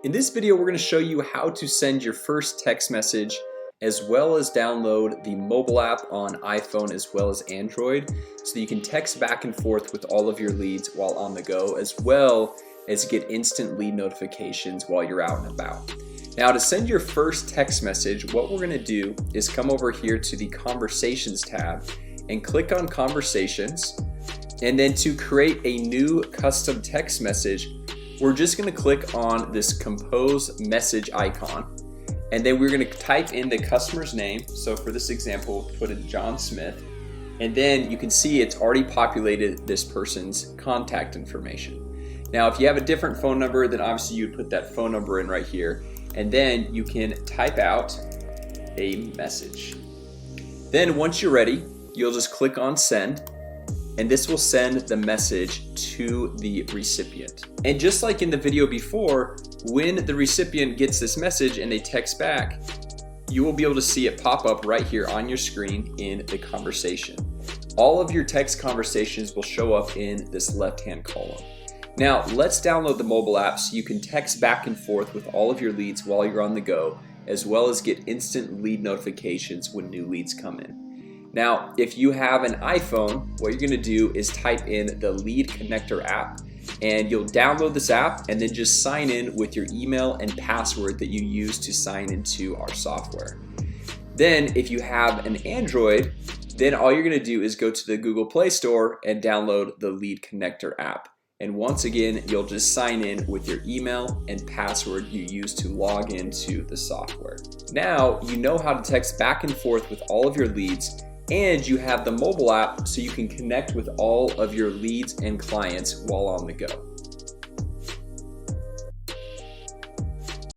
In this video, we're going to show you how to send your first text message as well as download the mobile app on iPhone as well as Android so that you can text back and forth with all of your leads while on the go, as well as get instant lead notifications while you're out and about. Now, to send your first text message, what we're going to do is come over here to the Conversations tab and click on Conversations. And then to create a new custom text message, we're just going to click on this compose message icon, and then we're going to type in the customer's name. So for this example, put in John Smith, and then you can see it's already populated this person's contact information. Now, if you have a different phone number, then obviously you'd put that phone number in right here, and then you can type out a message. Then once you're ready, you'll just click on send, and this will send the message to the recipient. And just like in the video before, when the recipient gets this message and they text back, you will be able to see it pop up right here on your screen in the conversation. All of your text conversations will show up in this left-hand column. Now, let's download the mobile app so you can text back and forth with all of your leads while you're on the go, as well as get instant lead notifications when new leads come in. Now, if you have an iPhone, what you're going to do is type in the Lead Connector app, and you'll download this app and then just sign in with your email and password that you use to sign into our software. Then if you have an Android, then all you're going to do is go to the Google Play Store and download the Lead Connector app. And once again, you'll just sign in with your email and password you use to log into the software. Now you know how to text back and forth with all of your leads, and you have the mobile app so you can connect with all of your leads and clients while on the go.